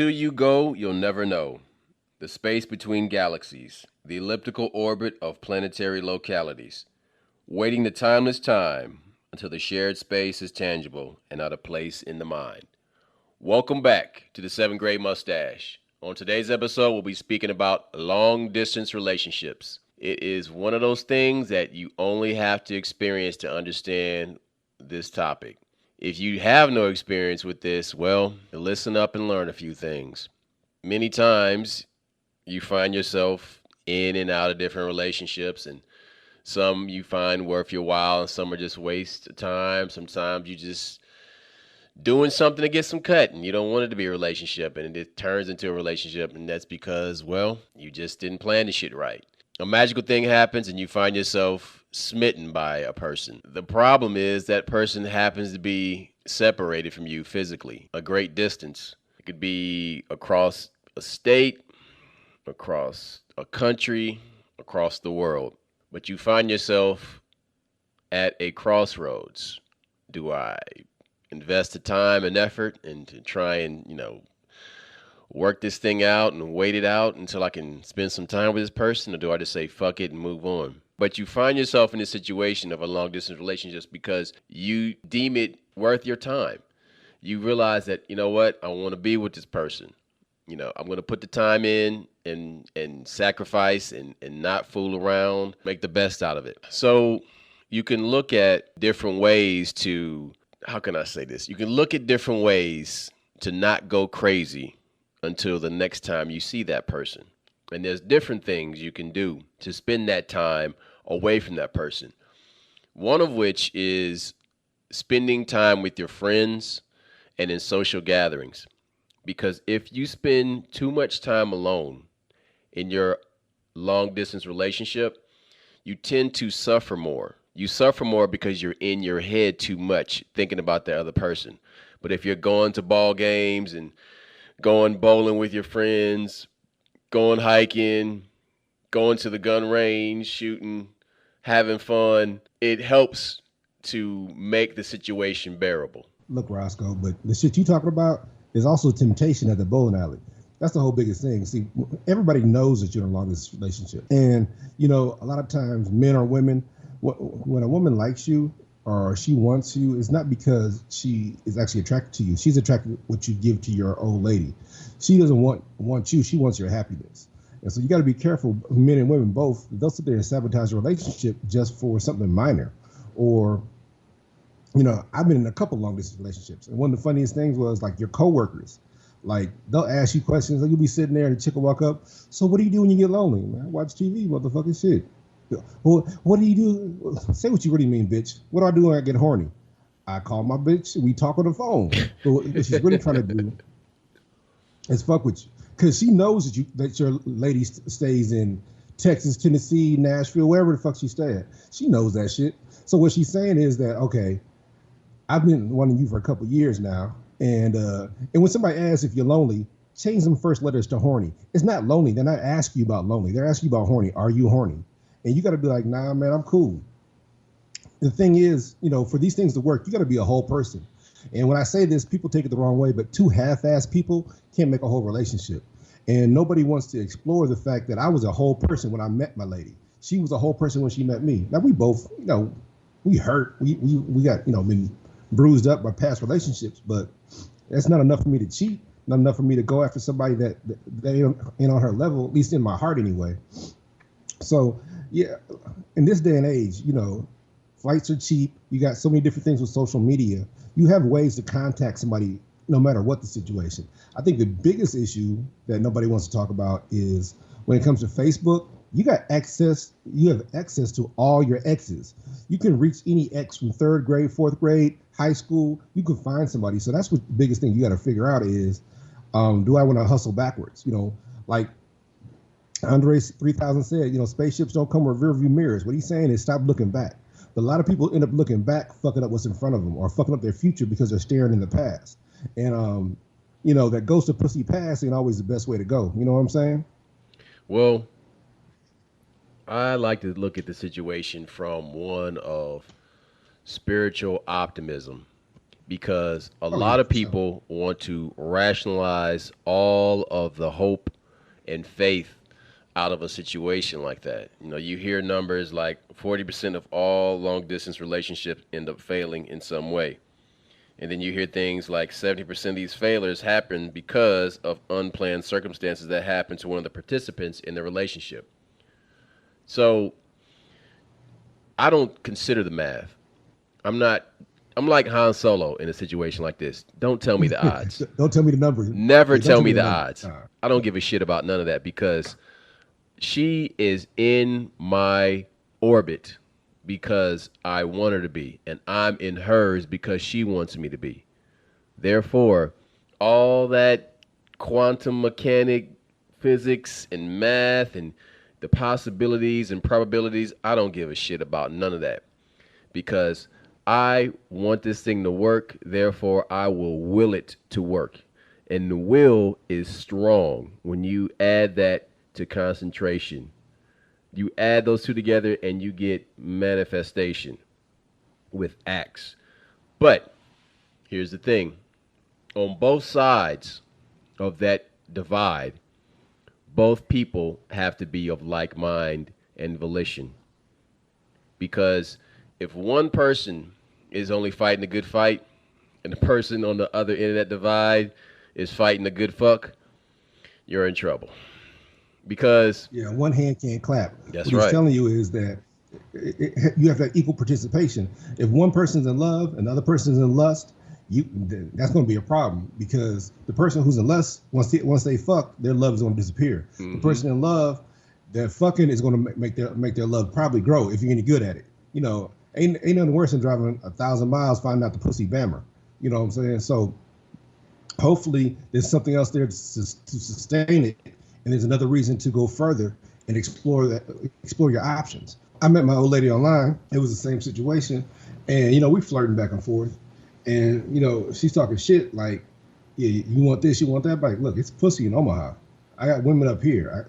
Until you go, you'll never know. The space between galaxies, the elliptical orbit of planetary localities, waiting the timeless time until the shared space is tangible and out of place in the mind. Welcome back to the seventh grade mustache. On today's episode, we'll be speaking about long distance relationships. It is one of those things that you only have to experience to understand this topic. If you have no experience with this, well, listen up and learn a few things. Many times you find yourself in and out of different relationships, and some you find worth your while and some are just waste of time. Sometimes you just doing something to get some cut and you don't want it to be a relationship and it turns into a relationship, and that's because, well, you just didn't plan the shit right. A magical thing happens and you find yourself smitten by a person. The problem is that person happens to be separated from you physically a great distance. It could be across a state, across a country, across the world. But you find yourself at a crossroads. Do I invest the time and effort and to try and, work this thing out and wait it out until I can spend some time with this person, or do I just say fuck it and move on? But you find yourself in this situation of a long distance relationship because you deem it worth your time. You realize that, you know what, I want to be with this person. I'm going to put the time in and sacrifice and not fool around, make the best out of it. So you can look at different ways to, how can I say this? You can look at different ways to not go crazy until the next time you see that person. And there's different things you can do to spend that time away from that person. One of which is spending time with your friends and in social gatherings. Because if you spend too much time alone in your long distance relationship, you tend to suffer more. You suffer more because you're in your head too much thinking about the other person. But if you're going to ball games and going bowling with your friends, going hiking, going to the gun range, shooting, having fun, it helps to make the situation bearable. Look, Roscoe, but the shit you talking about is also temptation at the bowling alley. That's the whole biggest thing. See, everybody knows that you're in a long distance relationship. And, a lot of times men or women, when a woman likes you or she wants you, it's not because she is actually attracted to you. She's attracted to what you give to your old lady. She doesn't want you. She wants your happiness. And so you got to be careful, men and women both. They'll sit there and sabotage a relationship just for something minor. Or, I've been in a couple long distance relationships. And one of the funniest things was like your coworkers. Like they'll ask you questions. Like you'll be sitting there and the chick will walk up. So what do you do when you get lonely? Man, I watch TV, motherfucking shit. Well, what do you do? Say what you really mean, bitch. What do I do when I get horny? I call my bitch. We talk on the phone. So what she's really trying to do is fuck with you, because she knows that your lady stays in Texas, Tennessee, Nashville, wherever the fuck she stay at. She knows that shit. So what she's saying is that, okay, I've been wanting you for a couple years now, and when somebody asks if you're lonely, change them first letters to horny. It's not lonely. They're not asking you about lonely. They're asking you about horny. Are you horny? And you got to be like, nah, man, I'm cool. The thing is, for these things to work, you got to be a whole person. And when I say this, people take it the wrong way, but two half-assed people can't make a whole relationship. And nobody wants to explore the fact that I was a whole person when I met my lady. She was a whole person when she met me. Now, we both, we hurt. We got, been bruised up by past relationships, but that's not enough for me to cheat, not enough for me to go after somebody that ain't on her level, at least in my heart anyway. So, yeah, in this day and age, flights are cheap. You got so many different things with social media. You have ways to contact somebody no matter what the situation. I think the biggest issue that nobody wants to talk about is when it comes to Facebook, you have access to all your exes. You can reach any ex from third grade, fourth grade, high school. You can find somebody. So that's what the biggest thing you got to figure out is, do I want to hustle backwards? Like Andre 3000 said, spaceships don't come with rear view mirrors. What he's saying is stop looking back. But a lot of people end up looking back, fucking up what's in front of them or fucking up their future because they're staring in the past. And, that ghost of pussy past ain't always the best way to go. You know what I'm saying? Well, I like to look at the situation from one of spiritual optimism, because a Oh yeah, lot of for sure. people want to rationalize all of the hope and faith out of a situation like that. You know, you hear numbers like 40% of all long distance relationships end up failing in some way. And then you hear things like 70% of these failures happen because of unplanned circumstances that happen to one of the participants in the relationship. So I don't consider the math. I'm not, I'm like Han Solo in a situation like this. Don't tell me the odds. Don't tell me the number. Never Yeah, don't tell tell me me the the number. odds. I don't give a shit about none of that because she is in my orbit because I want her to be, and I'm in hers because she wants me to be. Therefore, all that quantum mechanic physics and math and the possibilities and probabilities, I don't give a shit about none of that because I want this thing to work. Therefore, I will it to work. And the will is strong when you add that to concentration. You add those two together and you get manifestation with acts. But here's the thing, on both sides of that divide, both people have to be of like mind and volition. Because if one person is only fighting a good fight and the person on the other end of that divide is fighting a good fuck, you're in trouble. Because Yeah, one hand can't clap. that's What he's right. telling you is that you have to have equal participation. If one person's in love and the other person's in lust, that's going to be a problem because the person who's in lust, once they fuck, their love is going to disappear. The person in love, their fucking is going to make their love probably grow if you're any good at it. You know, ain't nothing worse than driving 1,000 miles finding out the pussy bammer. You know what I'm saying? So hopefully there's something else there to sustain it, and there's another reason to go further and explore your options. I met my old lady online. It was the same situation, and we flirting back and forth, and she's talking shit like, yeah, you want this, you want that. But like, look, it's pussy in Omaha. I got women up here.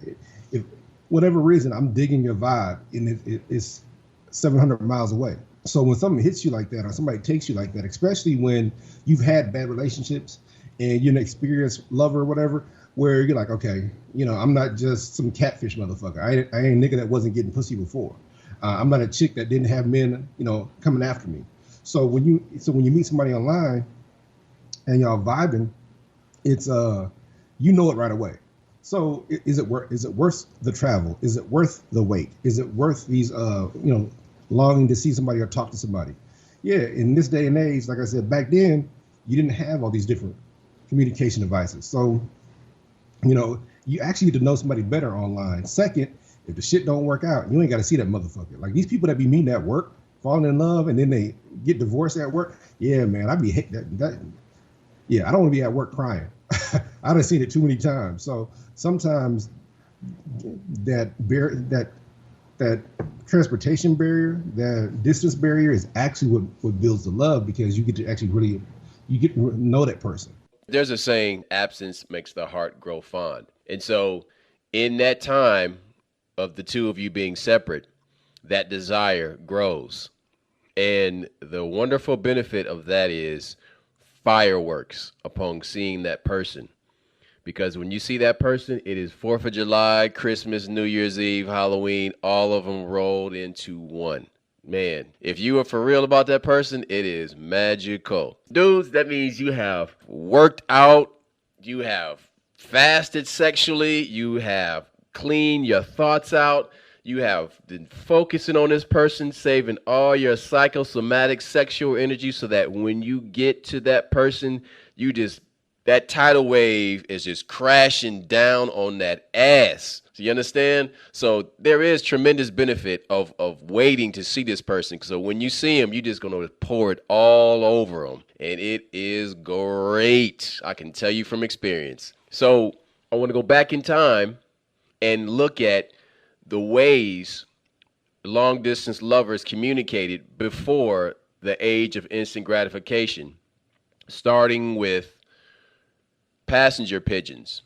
If whatever reason, I'm digging your vibe, and it's 700 miles away. So when something hits you like that, or somebody takes you like that, especially when you've had bad relationships and you're an experienced lover or whatever, where you're like, okay, I'm not just some catfish motherfucker. I ain't a nigga that wasn't getting pussy before. I'm not a chick that didn't have men, coming after me. So when you meet somebody online and y'all vibing, it's it right away. So is it worth the travel? Is it worth the wait? Is it worth these longing to see somebody or talk to somebody? Yeah, in this day and age, like I said, back then you didn't have all these different communication devices. So, you actually get to know somebody better online. Second, if the shit don't work out, you ain't got to see that motherfucker. Like these people that be meeting at work, falling in love, and then they get divorced at work. Yeah, man, I be hate that. Yeah, I don't want to be at work crying. I done seen it too many times. So sometimes that transportation barrier, that distance barrier is actually what builds the love because you get to actually you get to know that person. There's a saying, absence makes the heart grow fond. And so, in that time of the two of you being separate, that desire grows. And the wonderful benefit of that is fireworks upon seeing that person. Because when you see that person, it is 4th of July, Christmas, New Year's Eve, Halloween, all of them rolled into one. Man, if you are for real about that person, it is magical. Dudes, that means you have worked out, you have fasted sexually, you have cleaned your thoughts out, you have been focusing on this person, saving all your psychosomatic sexual energy so that when you get to that person, that tidal wave is just crashing down on that ass. So you understand? So there is tremendous benefit of waiting to see this person. So when you see him, you're just going to pour it all over him. And it is great. I can tell you from experience. So I want to go back in time and look at the ways long distance lovers communicated before the age of instant gratification, starting with passenger pigeons.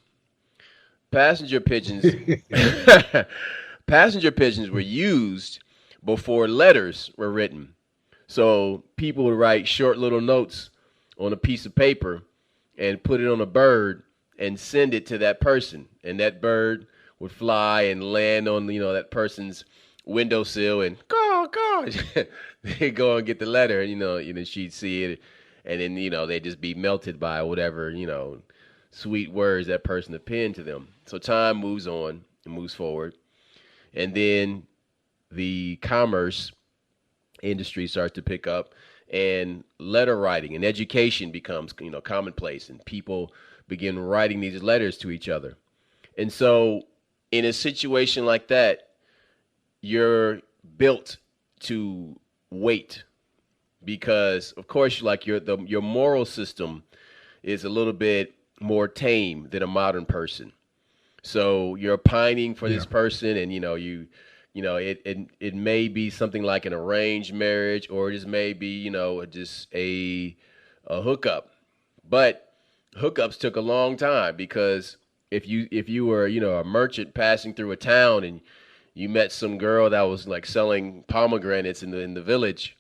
Passenger pigeons passenger pigeons were used before letters were written. So people would write short little notes on a piece of paper and put it on a bird and send it to that person. And that bird would fly and land on, that person's windowsill and gosh, they go and get the letter, and she'd see it, and then they'd just be melted by whatever sweet words that person had penned to them. So time moves on and moves forward, and then the commerce industry starts to pick up, and letter writing and education becomes commonplace, and people begin writing these letters to each other. And so in a situation like that, you're built to wait, because of course, like, your moral system is a little bit more tame than a modern person. So you're pining for Yeah. this person, and it may be something like an arranged marriage, or it just may be just a hookup. But hookups took a long time, because if you were a merchant passing through a town, and you met some girl that was like selling pomegranates in the village,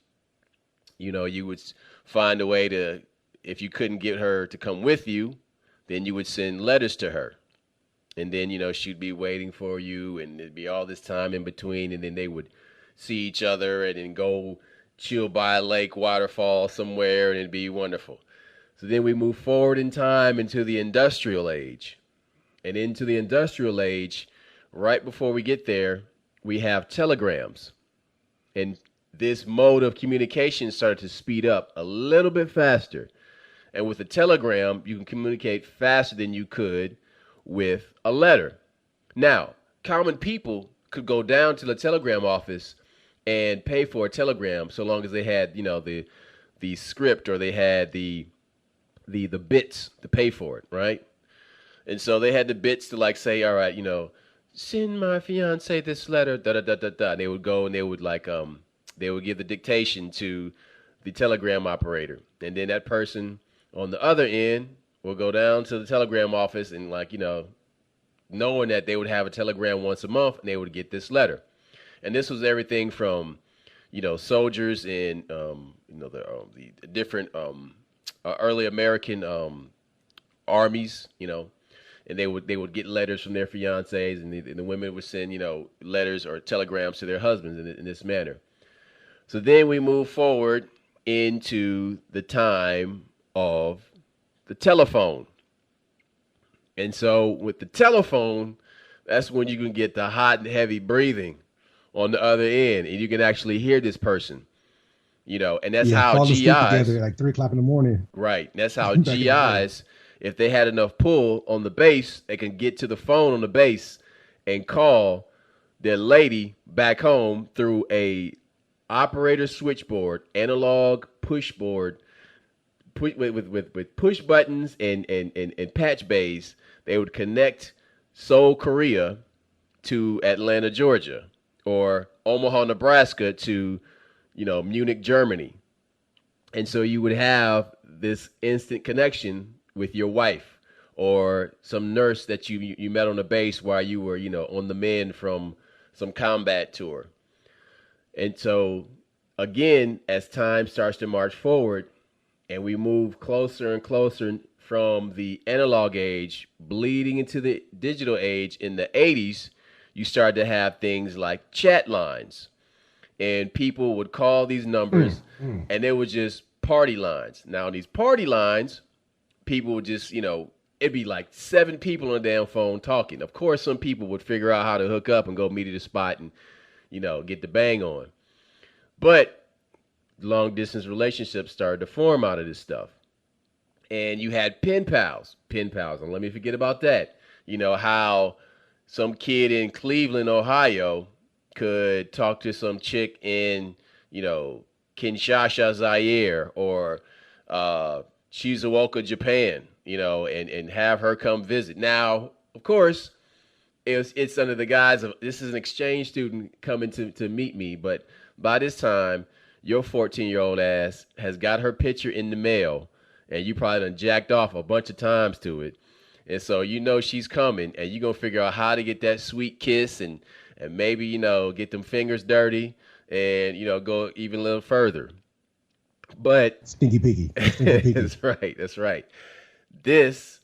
you would find a way to, if you couldn't get her to come with you, then you would send letters to her. And then, she'd be waiting for you, and there'd be all this time in between, and then they would see each other and then go chill by a lake, waterfall somewhere, and it'd be wonderful. So then we move forward in time into the industrial age. And into the industrial age, right before we get there, we have telegrams. And this mode of communication started to speed up a little bit faster. And with a telegram, you can communicate faster than you could with a letter. Now, common people could go down to the telegram office and pay for a telegram, so long as they had, the script, or they had the bits to pay for it, right? And so they had the bits to, like, say, all right, send my fiance this letter, da da da da da. And they would go and they would they would give the dictation to the telegram operator, and then that person on the other end will go down to the telegram office, and, like, knowing that they would have a telegram once a month, and they would get this letter. And this was everything from soldiers in the different early American armies, and they would get letters from their fiancés, and the women would send letters or telegrams to their husbands in this manner. So then we move forward into the time of the telephone. And so with the telephone, that's when you can get the hot and heavy breathing on the other end, and you can actually hear this person, and that's Yeah, how fall asleep GIs, together at like 3 o'clock in the morning. right? And that's how Back in the day. GIs, if they had enough pull on the base, they can get to the phone on the base and call their lady back home through a operator switchboard, analog push board, with push buttons and patch bays. They would connect Seoul, Korea to Atlanta, Georgia, or Omaha, Nebraska to, Munich, Germany. And so you would have this instant connection with your wife, or some nurse that you met on the base while you were, on the mend from some combat tour. And so, again, as time starts to march forward, and we move closer and closer from the analog age, bleeding into the digital age in the 80s, you start to have things like chat lines. And people would call these numbers, and they were just party lines. Now, these party lines, people would just, it'd be like 7 people on the damn phone talking. Of course, some people would figure out how to hook up and go meet at a spot and, get the bang on. But long distance relationships started to form out of this stuff. And you had pen pals, and let me forget about that. How some kid in Cleveland, Ohio could talk to some chick in, Kinshasa, Zaire, or Shizuoka, Japan, and have her come visit. Now, of course, it's under the guise of, this is an exchange student coming to meet me, but by this time, your 14-year-old ass has got her picture in the mail, and you probably done jacked off a bunch of times to it. And so she's coming, and you're going to figure out how to get that sweet kiss, and maybe, get them fingers dirty, and, go even a little further. But Stinky piggy. Stinky piggy. that's right. That's right. This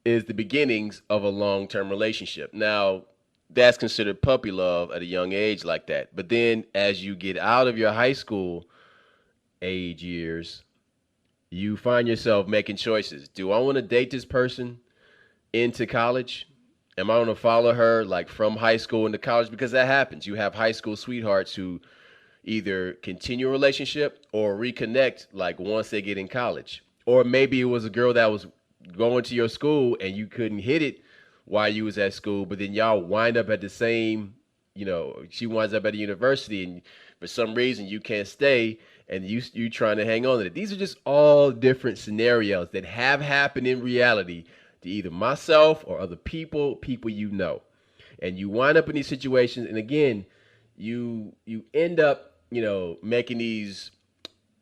is the beginnings of a long-term relationship. Now, that's considered puppy love at a young age like that. But then as you get out of your high school age years, you find yourself making choices. Do I want to date this person into college? Am I going to follow her like from high school into college? Because that happens. You have high school sweethearts who either continue a relationship or reconnect like once they get in college. Or maybe it was a girl that was going to your school and you couldn't hit it while you was at school, but then y'all wind up at the same, she winds up at a university and for some reason you can't stay and you trying to hang on to it. These are just all different scenarios that have happened in reality to either myself or other people you know. And you wind up in these situations and again, you end up, making these,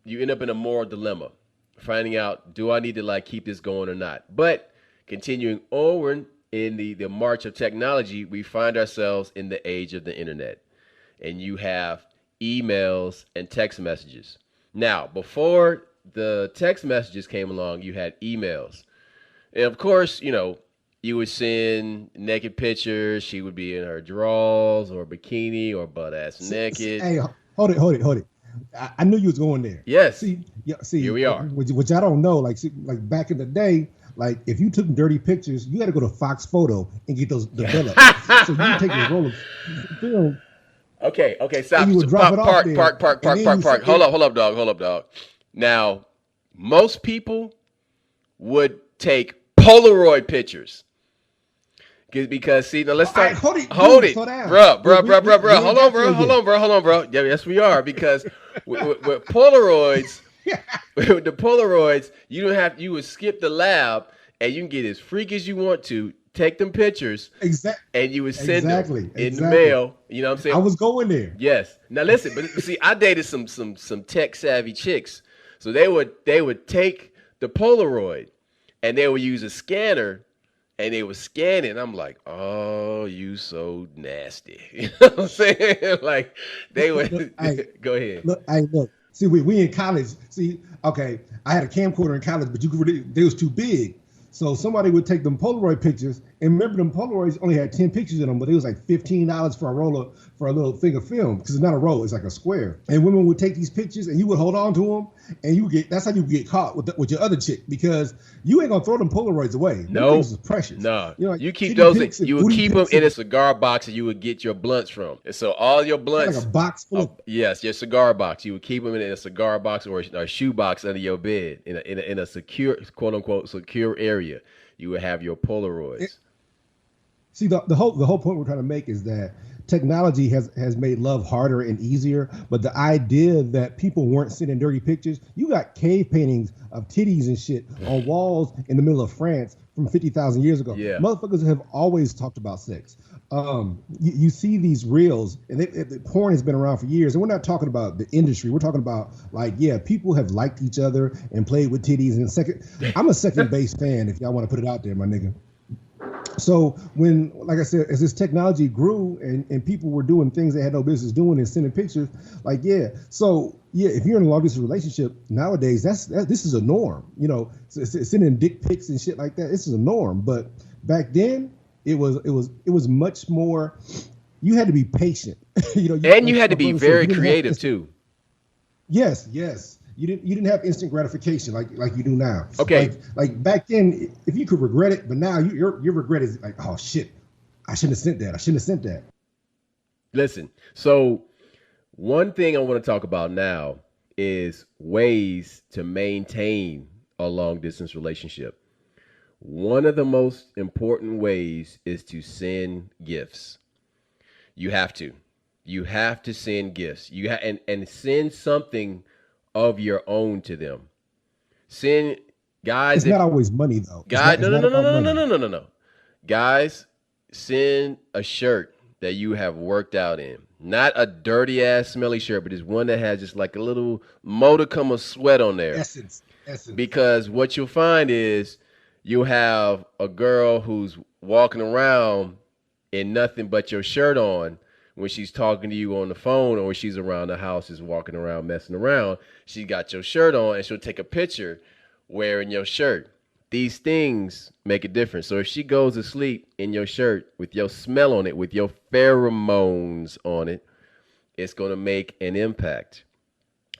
you end up in a moral dilemma, finding out, do I need to like keep this going or not? But continuing onward in the march of technology, we find ourselves in the age of the internet. And you have emails and text messages. Now, before the text messages came along, you had emails. And of course, you would send naked pictures. She would be in her drawers or bikini or butt ass naked. Hey, hold it. I knew you was going there. Yes. See, here we are. Which I don't know. Like back in the day, like if you took dirty pictures, you had to go to Fox Photo and get those developed. So you take your roll of film. Okay, stop. You would drop it off there, Park. Hold up, dog. Now, most people would take Polaroid pictures. Because see, now let's talk. Right, hold it, bro. Hold on, bro. Yeah, yes, we are because with Polaroids, with the Polaroids, you would skip the lab and you can get as freaky as you want to. Take them pictures, and you would send them in the mail. You know what I'm saying? I was going there. Yes. Now listen, but see, I dated some tech savvy chicks, so they would take the Polaroid and they would use a scanner. And they were scanning. I'm like, oh, you so nasty. You know what I'm saying? Like, they would. Go ahead. Look. See, we in college. See, okay, I had a camcorder in college, but they was too big. So somebody would take them Polaroid pictures, and remember them Polaroids only had 10 pictures in them, but it was like $15 for a little thing of film because it's not a roll, it's like a square. And women would take these pictures, and you would hold on to them, and that's how you get caught with your other chick because you ain't gonna throw them Polaroids away. No, things is precious. No, you keep those. You would keep them in a cigar box, and you would get your blunts from. And so all your blunts, like a box full of yes, your cigar box. You would keep them in a cigar box or a shoe box under your bed in a secure, quote unquote, secure area. You would have your Polaroids. See, the whole point we're trying to make is that technology has made love harder and easier, but the idea that people weren't sending dirty pictures, you got cave paintings of titties and shit on walls in the middle of France from 50,000 years ago. Yeah. Motherfuckers have always talked about sex. You see these reels, and porn has been around for years, and we're not talking about the industry. We're talking about people have liked each other and played with titties. And I'm a second base fan. If y'all want to put it out there, my nigga. So when, like I said, as this technology grew and people were doing things they had no business doing and sending pictures, if you're in a long distance relationship nowadays, this is a norm. Sending dick pics and shit like that. This is a norm. But back then, it was much more. You had to be patient. And you had to be very creative too. Yes. You didn't have instant gratification like you do now. Okay. Like back then, if you could regret it, but now your regret is like, oh shit, I shouldn't have sent that. Listen, so one thing I want to talk about now is ways to maintain a long distance relationship. One of the most important ways is to send gifts. You have to send gifts. And send something of your own to them. Send guys. It's not always money though. No. Guys, send a shirt that you have worked out in. Not a dirty ass smelly shirt, but it's one that has just like a little modicum of sweat on there. Essence. Because what you'll find is you'll have a girl who's walking around in nothing but your shirt on when she's talking to you on the phone or when she's around the house, is walking around messing around, she got your shirt on and she'll take a picture wearing your shirt. These things make a difference. So if she goes to sleep in your shirt with your smell on it, with your pheromones on it, it's going to make an impact.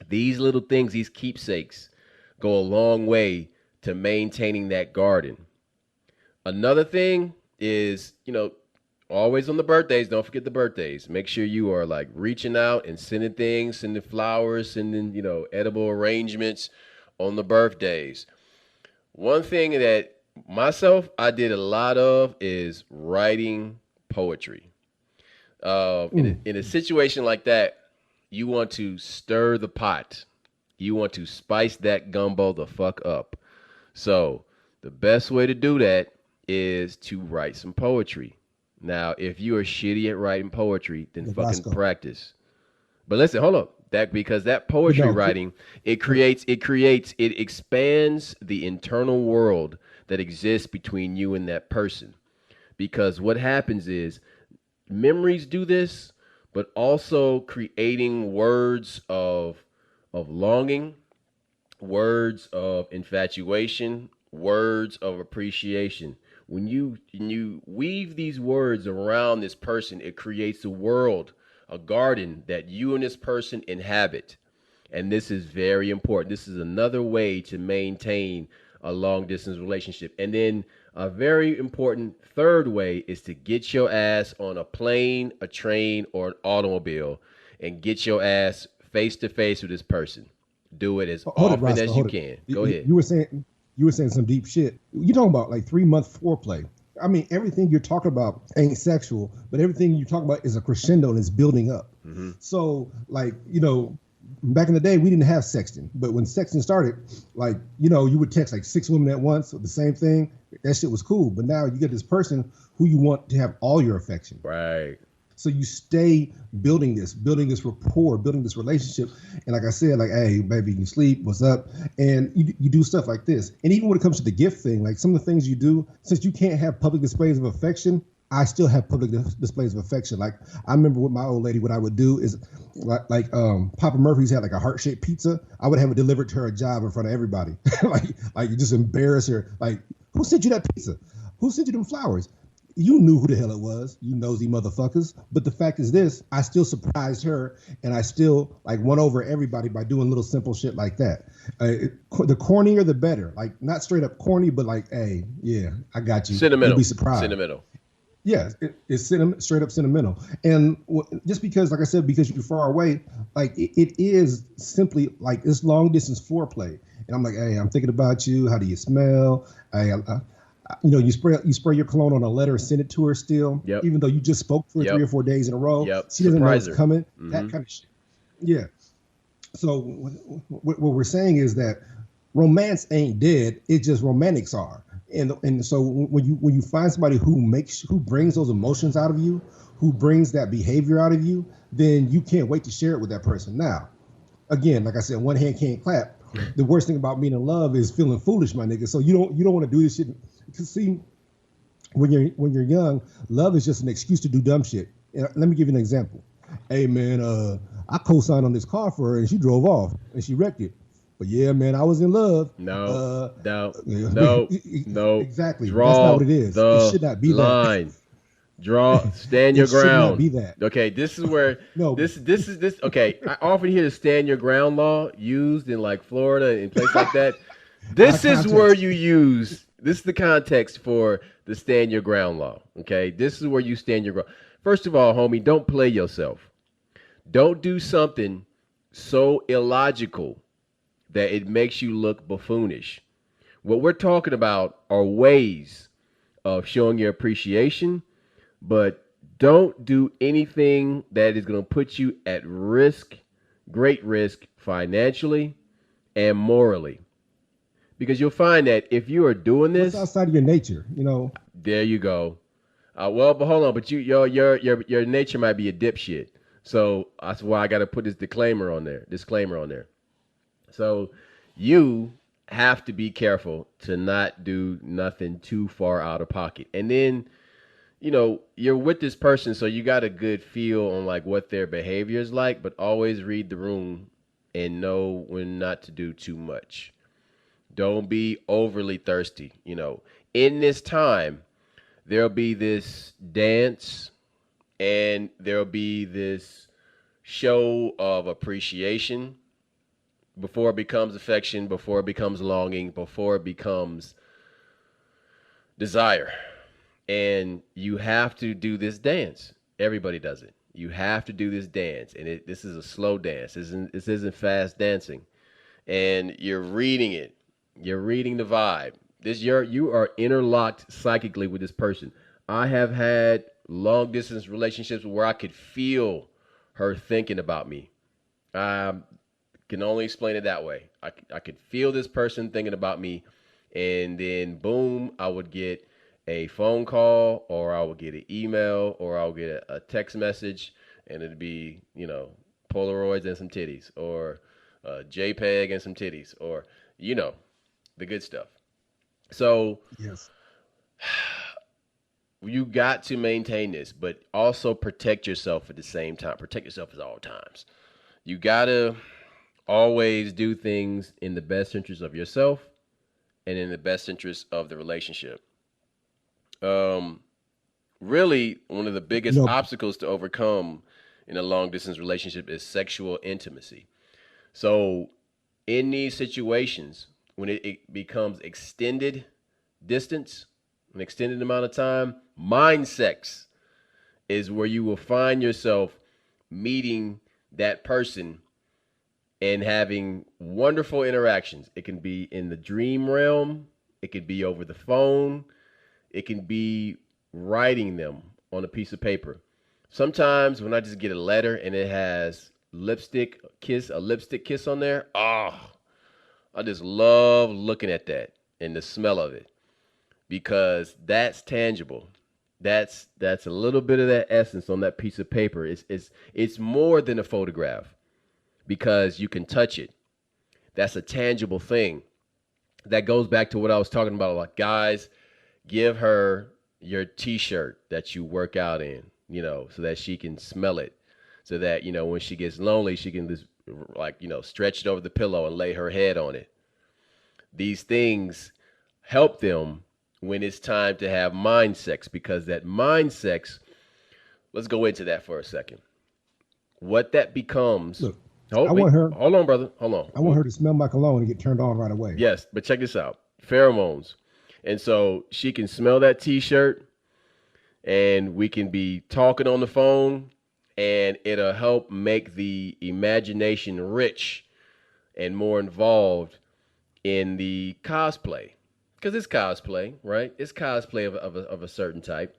These little things, these keepsakes, go a long way to maintaining that garden. Another thing is, always on the birthdays, don't forget the birthdays. Make sure you are like reaching out and sending things, sending flowers, sending, edible arrangements on the birthdays. One thing that myself I did a lot of is writing poetry. In a situation like that, you want to stir the pot. You want to spice that gumbo the fuck up. So the best way to do that is to write some poetry. Now, if you are shitty at writing poetry, then fucking practice. But listen, hold up. Because that poetry writing, it expands the internal world that exists between you and that person. Because what happens is memories do this, but also creating words of longing, words of infatuation, words of appreciation. When you weave these words around this person, it creates a world, a garden that you and this person inhabit. And this is very important. This is another way to maintain a long distance relationship. And then a very important third way is to get your ass on a plane, a train, or an automobile and get your ass face to face with this person. Do it as often as you can. Go ahead. You were saying some deep shit. You're talking about like 3-month foreplay. I mean, everything you're talking about ain't sexual, but everything you talk about is a crescendo and it's building up. Mm-hmm. So, like, back in the day, we didn't have sexting. But when sexting started, like, you would text like 6 women at once with the same thing. That shit was cool. But now you get this person who you want to have all your affection. Right. So you stay building this rapport, building this relationship. And like I said, like, hey, baby, you sleep, what's up? And you do stuff like this. And even when it comes to the gift thing, like some of the things you do, since you can't have public displays of affection, I still have public displays of affection. Like I remember with my old lady, what I would do is like Papa Murphy's had like a heart-shaped pizza. I would have it delivered to her job in front of everybody. like you just embarrass her. Like, who sent you that pizza? Who sent you them flowers? You knew who the hell it was, you nosy motherfuckers. But the fact is this, I still surprised her and I still like won over everybody by doing little simple shit like that. The cornier, the better. Like not straight up corny, but like, hey, yeah, I got you. Sentimental. You'll be surprised. Sentimental. Yeah, it's straight up sentimental. And just because, like I said, because you're far away, like it is simply like this long distance foreplay. And I'm like, hey, I'm thinking about you. How do you smell? You spray your cologne on a letter, send it to her still, even though you just spoke for 3 or 4 days in a row. Yep. She doesn't know it's her. coming. Mm-hmm. That kind of shit. Yeah. So what we're saying is that romance ain't dead. It's just romantics are. And so when you find somebody who brings those emotions out of you, who brings that behavior out of you, then you can't wait to share it with that person. Now, again, like I said, one hand can't clap. The worst thing about being in love is feeling foolish, my nigga. So you don't want to do this shit. Because see, when you're young, love is just an excuse to do dumb shit. And let me give you an example. Hey man, I co-signed on this car for her and she drove off and she wrecked it. But yeah, man, I was in love. No. Exactly. Draw That's not what it is. It should not be line. That. Stand your ground. It should not be that. Okay, this is where this is okay. I often hear the stand your ground law used in like Florida and places like that. This is where you use. This is the context for the stand your ground law. Okay, this is where you stand your ground. First of all, homie, don't play yourself. Don't do something so illogical that it makes you look buffoonish. What we're talking about are ways of showing your appreciation, but don't do anything that is going to put you at risk, great risk financially and morally. Because you'll find that if you are doing this, what's outside of your nature, There you go. Well, but hold on, but your nature might be a dipshit. So that's why I got to put this disclaimer on there. So you have to be careful to not do nothing too far out of pocket. And then, you're with this person, so you got a good feel on like what their behavior is like, but always read the room and know when not to do too much. Don't be overly thirsty. In this time, there'll be this dance and there'll be this show of appreciation before it becomes affection, before it becomes longing, before it becomes desire. And you have to do this dance. Everybody does it. You have to do this dance, and this is a slow dance. This isn't fast dancing, and you're reading it. You're reading the vibe. You are interlocked psychically with this person. I have had long distance relationships where I could feel her thinking about me. I can only explain it that way. I could feel this person thinking about me, and then boom, I would get a phone call, or I would get an email, or I would get a text message, and it'd be, Polaroids and some titties, or JPEG and some titties, or, the good stuff. So Yes. you got to maintain this, but also protect yourself at the same time. Protect yourself at all times. You got to always do things in the best interest of yourself and in the best interest of the relationship. Um, Really, one of the You biggest know, obstacles to overcome in a long distance relationship is sexual intimacy. So, in these situations, when it becomes extended distance, an extended amount of time, mind sex is where you will find yourself meeting that person and having wonderful interactions. It can be in the dream realm, it could be over the phone, it can be writing them on a piece of paper. Sometimes when I just get a letter and it has a lipstick kiss on there, I just love looking at that and the smell of it because that's tangible. That's a little bit of that essence on that piece of paper. It's more than a photograph because you can touch it. That's a tangible thing. That goes back to what I was talking about. Like, guys, give her your t-shirt that you work out in, so that she can smell it. So that, when she gets lonely, she can just like, stretch it over the pillow and lay her head on it. These things help them when it's time to have mind sex because that mind sex, let's go into that for a second. What that becomes. look, Hold, I wait, want her. hold on, brother. Hold I want on. her to smell my cologne and get turned on right away. Yes, but check this out. Pheromones. And so she can smell that t-shirt and we can be talking on the phone and it'll help make the imagination rich and more involved in the cosplay. Because it's cosplay, right? It's cosplay of a certain type.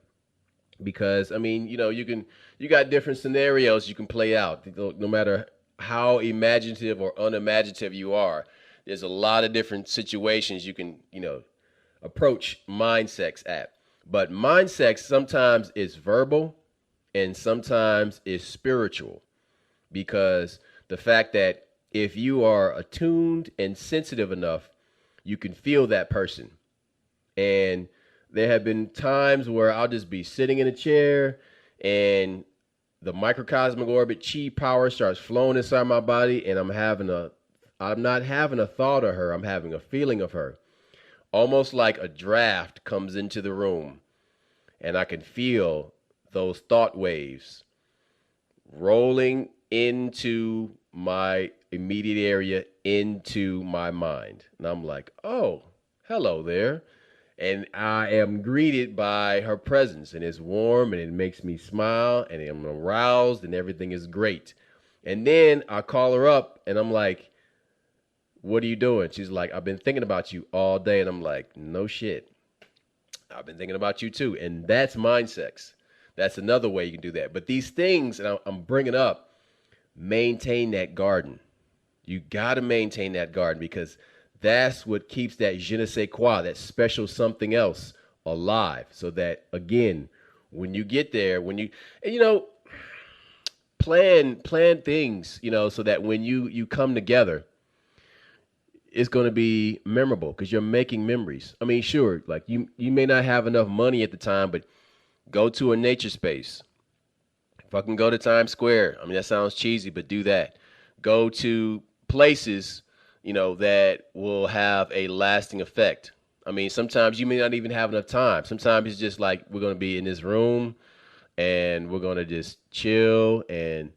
Because I mean, you got different scenarios you can play out. No matter how imaginative or unimaginative you are, there's a lot of different situations you can approach mind sex at. But mind sex sometimes is verbal and sometimes is spiritual because the fact that if you are attuned and sensitive enough, you can feel that person. And there have been times where I'll just be sitting in a chair and the microcosmic orbit chi power starts flowing inside my body and I'm not having a thought of her, I'm having a feeling of her. Almost like a draft comes into the room and I can feel those thought waves rolling into my immediate area, into my mind. And I'm like, oh, hello there. And I am greeted by her presence, and it's warm and it makes me smile and I'm aroused and everything is great. And then I call her up and I'm like, what are you doing? She's like, I've been thinking about you all day. And I'm like, no shit. I've been thinking about you too. And that's mind sex. That's another way you can do that. But these things that I'm bringing up, maintain that garden. You got to maintain that garden because that's what keeps that je ne sais quoi, that special something else alive. So that, again, when you get there, and plan things, so that when you come together, it's going to be memorable because you're making memories. I mean, sure, like you may not have enough money at the time, but Go to a nature space. Fucking go to Times Square. I mean, that sounds cheesy, but do that. Go to places, that will have a lasting effect. I mean, sometimes you may not even have enough time. Sometimes it's just like we're going to be in this room and we're going to just chill and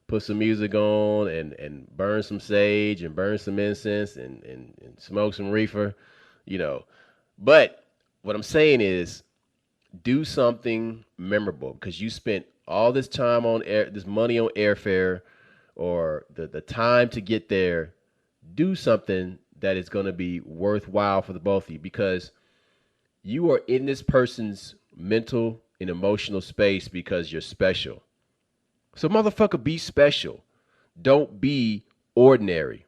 put some music on and burn some sage and burn some incense and smoke some reefer, you know. But what I'm saying is do something memorable because you spent all this time on air, this money on airfare, or the time to get there. Do something that is going to be worthwhile for the both of you because you are in this person's mental and emotional space because you're special. So, motherfucker, be special. Don't be ordinary.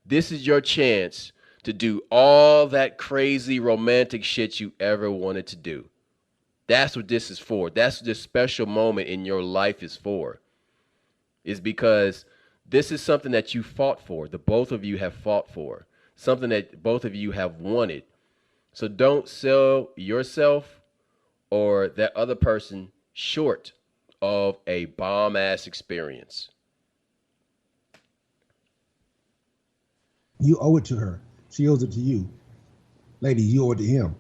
This is your chance to do all that crazy romantic shit you ever wanted to do. That's what this is for. That's what this special moment in your life is for. Is because this is something that you fought for. The both of you have fought for. Something that both of you have wanted. So don't sell yourself or that other person short of a bomb ass experience. You owe it to her. She owes it to you. Lady, you owe it to him.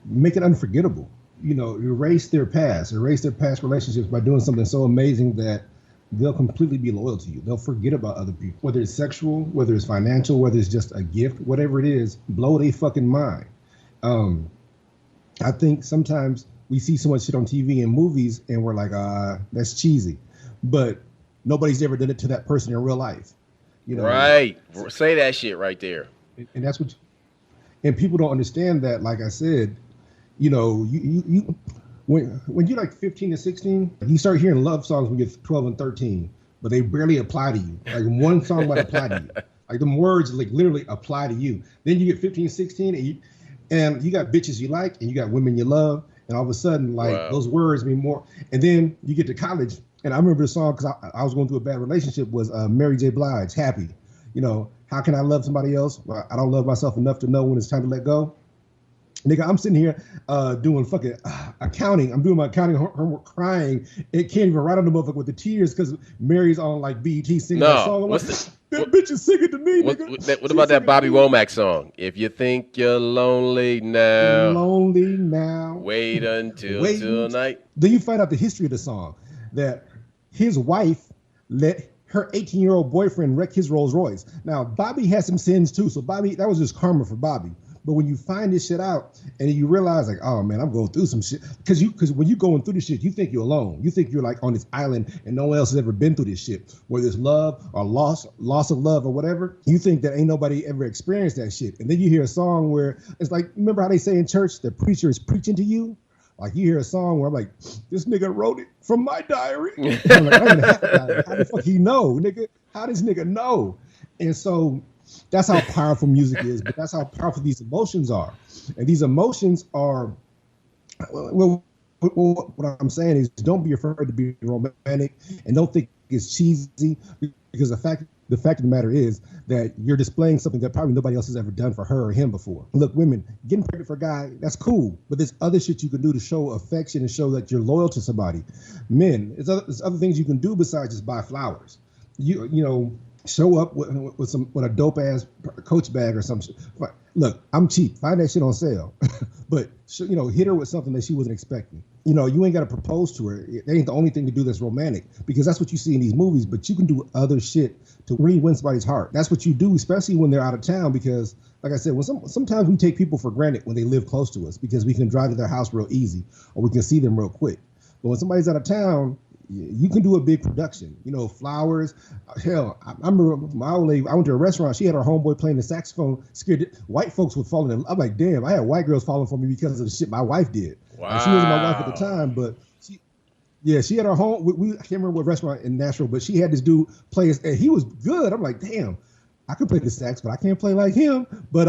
Make it unforgettable. Erase their past relationships by doing something so amazing that they'll completely be loyal to you. They'll forget about other people, whether it's sexual, whether it's financial, whether it's just a gift, whatever it is, blow their fucking mind. I think sometimes we see so much shit on TV and movies and we're like, that's cheesy, but nobody's ever done it to that person in real life. Right. Say that shit right there. And that's what, and people don't understand that. Like I said, you when you're like 15 to 16, you start hearing love songs when you're 12 and 13, but they barely apply to you. Like one song might apply to you. Like the words like literally apply to you. Then you get 15, 16 and you got bitches you like and you got women you love. And all of a sudden, like those words mean more. And then you get to college. And I remember the song because I was going through a bad relationship was Mary J. Blige, Happy. How can I love somebody else? Well, I don't love myself enough to know when it's time to let go. Nigga, I'm sitting here doing fucking accounting. I'm doing my accounting homework crying. It can't even write on the motherfucker with the tears because Mary's on like BET singing that song. I'm like, that bitch is singing to me, nigga. What about that Bobby Womack song? If you think you're lonely now, wait until tonight. Then you find out the history of the song, that his wife let her 18-year-old boyfriend wreck his Rolls Royce. Now, Bobby has some sins too, so Bobby, that was just karma for Bobby. But when you find this shit out and you realize like, oh man, I'm going through some shit. Because when you're going through this shit, you think you're alone. You think you're like on this island and no one else has ever been through this shit. Whether it's love or loss of love or whatever, you think that ain't nobody ever experienced that shit. And then you hear a song where it's like, remember how they say in church, the preacher is preaching to you? Like you hear a song where I'm like, this nigga wrote it from my diary. I'm like, I don't even have a diary. How the fuck he know, nigga? How does nigga know? And so that's how powerful music is, but that's how powerful these emotions are. And these emotions are, well, what I'm saying is don't be afraid to be romantic and don't think it's cheesy because the fact of the matter is that you're displaying something that probably nobody else has ever done for her or him before. Look, women, getting pregnant for a guy, that's cool. But there's other shit you can do to show affection and show that you're loyal to somebody. Men, there's other things you can do besides just buy flowers. You know, show up with a dope ass Coach bag or some shit. Look, I'm cheap. Find that shit on sale. But hit her with something that she wasn't expecting. You ain't got to propose to her. That ain't the only thing to do that's romantic because that's what you see in these movies. But you can do other shit to really win somebody's heart. That's what you do, especially when they're out of town. Because, like I said, sometimes we take people for granted when they live close to us because we can drive to their house real easy or we can see them real quick. But when somebody's out of town, you can do a big production, flowers. Hell, I remember my old lady, I went to a restaurant. She had her homeboy playing the saxophone. Scared white folks would fall in. I'm like, damn, I had white girls falling for me because of the shit my wife did. Wow. Like, she wasn't my wife at the time, but she had her home. I can't remember what restaurant in Nashville, but she had this dude play, and he was good. I'm like, damn, I could play the sax, but I can't play like him. But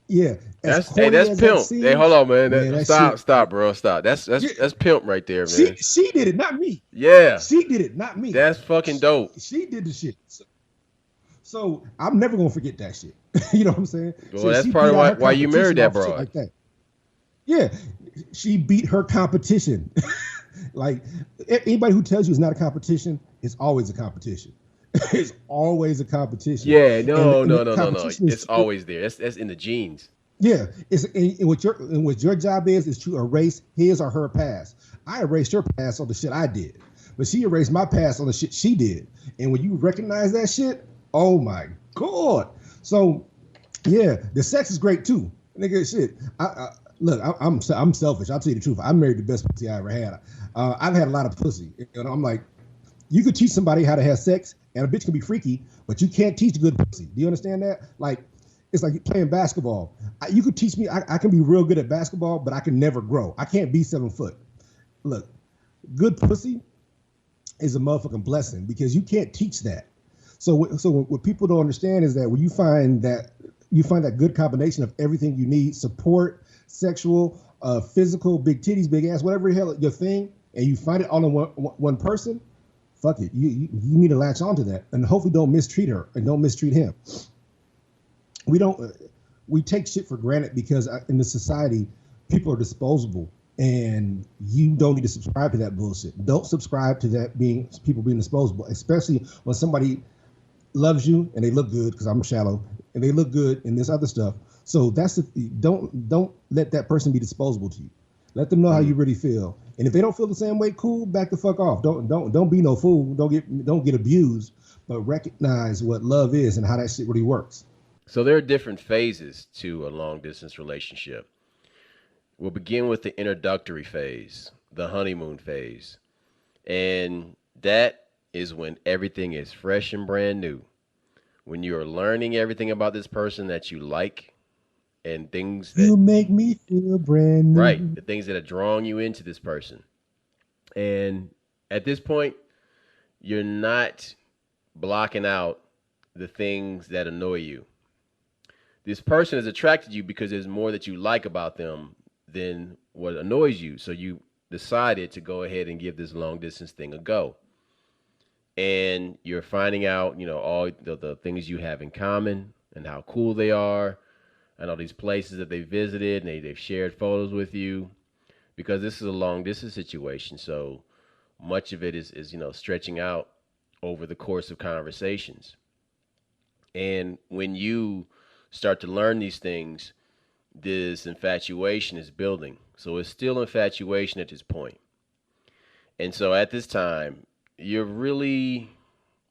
yeah. That's pimp. Hey, hold on, man. Stop, bro. Stop. That's pimp right there, man. She did it, not me. Yeah. She did it, not me. That's fucking dope. She did the shit. So I'm never gonna forget that shit. You know what I'm saying? Well, that's part of why you married that broad. Like that. Yeah, she beat her competition. Like anybody who tells you it's not a competition, it's always a competition. It's always a competition, Yeah, and the no. competition It's is always there. That's in the genes. yeah. It's and what your job is to erase his or her past. I erased her past on the shit I did, but she erased my past on the shit she did. And when you recognize that shit, oh my god! So yeah, the sex is great too, nigga. Shit, look, I'm selfish. I'll tell you the truth. I married the best pussy I ever had. I've had a lot of pussy, and I'm like, you could teach somebody how to have sex, and a bitch can be freaky, but you can't teach good pussy. Do you understand that? Like, it's like playing basketball. You could teach me. I can be real good at basketball, but I can never grow. I can't be 7 foot. Look, good pussy is a motherfucking blessing because you can't teach that. So what people don't understand is that when you find that good combination of everything you need: support, sexual, physical, big titties, big ass, whatever the hell your thing, and you find it all in one person. Fuck it, you need to latch onto that, and hopefully don't mistreat her and don't mistreat him. We don't we take shit for granted because in the society, people are disposable, and you don't need to subscribe to that bullshit. Don't subscribe to that being people being disposable, especially when somebody loves you and they look good because I'm shallow and they look good in this other stuff. So that's the don't let that person be disposable to you. Let them know how Mm. you really feel. And if they don't feel the same way, cool, back the fuck off. Don't be no fool. Don't get abused, but recognize what love is and how that shit really works. So there are different phases to a long distance relationship. We'll begin with the introductory phase, the honeymoon phase. And that is when everything is fresh and brand new. When you're learning everything about this person that you like and things that, You make me feel brand right, new. the things that are drawing you into this person. And at this point, you're not blocking out the things that annoy you. This person has attracted you because there's more that you like about them than what annoys you. So you decided to go ahead and give this long distance thing a go. And you're finding out, all the things you have in common and how cool they are and all these places that they visited and they've shared photos with you because this is a long distance situation. So much of it is stretching out over the course of conversations. And when you start to learn these things, this infatuation is building. So it's still infatuation at this point. And so at this time, you're really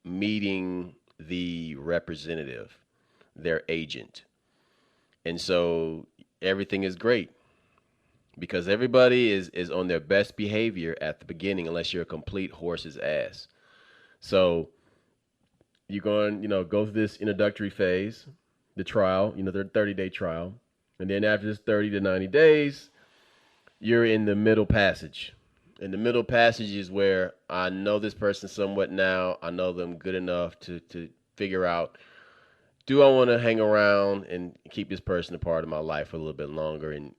meeting the representative, their agent. And so everything is great because everybody is on their best behavior at the beginning unless you're a complete horse's ass. So you're going, go through this introductory phase, the trial, their 30-day trial. And then after this 30 to 90 days, you're in the middle passage. And the middle passage is where I know this person somewhat now. I know them good enough to figure out, do I want to hang around and keep this person a part of my life for a little bit longer? And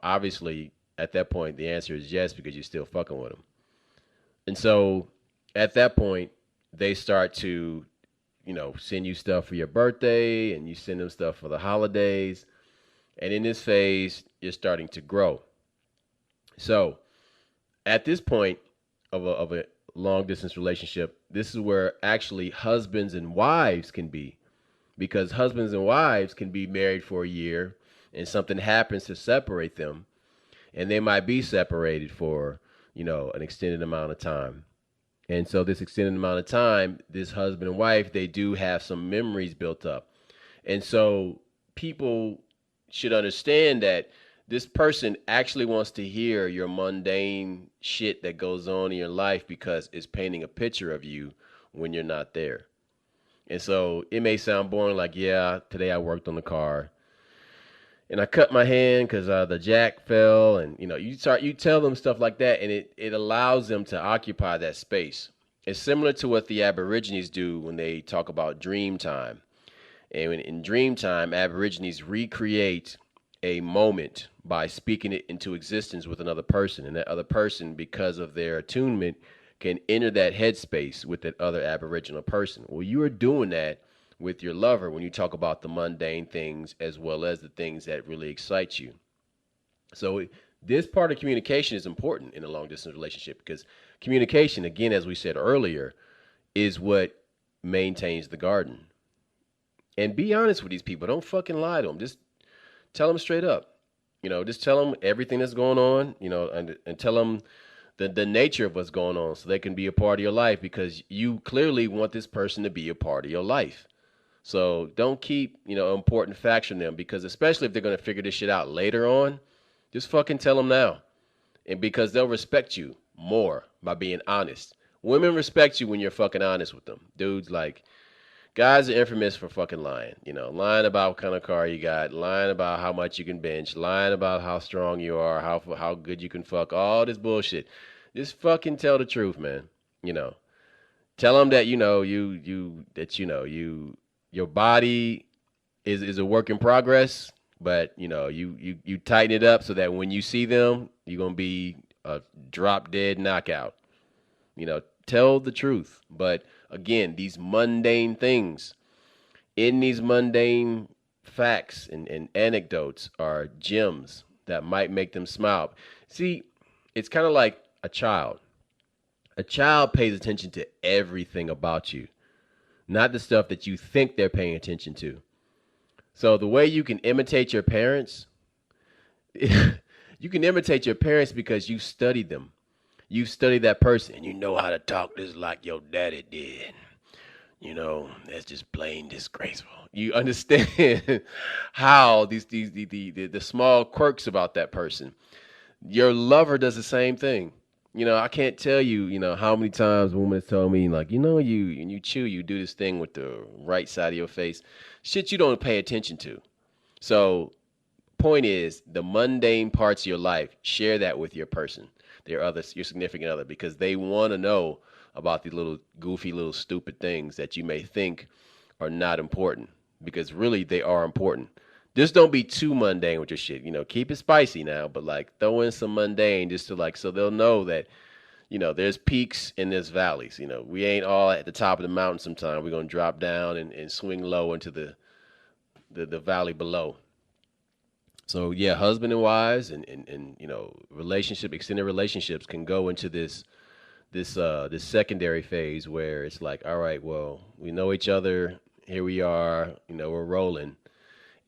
obviously, at that point, the answer is yes because you're still fucking with them. And so at that point, they start to, send you stuff for your birthday and you send them stuff for the holidays. And in this phase, you're starting to grow. So at this point of a long distance relationship, this is where actually husbands and wives can be because husbands and wives can be married for a year and something happens to separate them and they might be separated for, an extended amount of time. And so this extended amount of time, this husband and wife, they do have some memories built up. And so people should understand that this person actually wants to hear your mundane shit that goes on in your life because it's painting a picture of you when you're not there. And so it may sound boring, like, yeah, today I worked on the car and I cut my hand because the jack fell, and you tell them stuff like that, and it allows them to occupy that space. It's similar to what the Aborigines do when they talk about dream time. And in dream time, Aborigines recreate a moment by speaking it into existence with another person, and that other person, because of their attunement, can enter that headspace with that other Aboriginal person. Well, you are doing that with your lover when you talk about the mundane things as well as the things that really excite you. So this part of communication is important in a long distance relationship because communication, again, as we said earlier, is what maintains the garden. And be honest with these people. Don't fucking lie to them. Just tell them straight up. Just tell them everything that's going on, and tell them the nature of what's going on so they can be a part of your life because you clearly want this person to be a part of your life. So don't keep, important facts from them because especially if they're going to figure this shit out later on, just fucking tell them now. And because they'll respect you more by being honest. Women respect you when you're fucking honest with them. Dudes, like, guys are infamous for fucking lying. Lying about what kind of car you got, lying about how much you can bench, lying about how strong you are, how good you can fuck, all this bullshit. Just fucking tell the truth, man. You know, tell them that your body is a work in progress, but you tighten it up so that when you see them, you're gonna be a drop dead knockout. Tell the truth. But again, these mundane things, in these mundane facts and anecdotes are gems that might make them smile. See, it's kind of like a child. A child pays attention to everything about you, not the stuff that you think they're paying attention to. So the way you can imitate your parents, you can imitate your parents because you studied them. You study that person and you know how to talk just like your daddy did. That's just plain disgraceful. You understand how the small quirks about that person. Your lover does the same thing. I can't tell you, how many times women have told me, like, you chew, you do this thing with the right side of your face. Shit you don't pay attention to. So, point is, the mundane parts of your life, share that with your person, your significant other, because they want to know about these little goofy, little stupid things that you may think are not important, because really they are important. Just don't be too mundane with your shit. Keep it spicy now, but like throw in some mundane just to like so they'll know that there's peaks and there's valleys. We ain't all at the top of the mountain. Sometimes we're gonna drop down and swing low into the valley below. So yeah, husband and wives and extended relationships can go into this secondary phase where it's like, all right, well, we know each other. Here we are. We're rolling,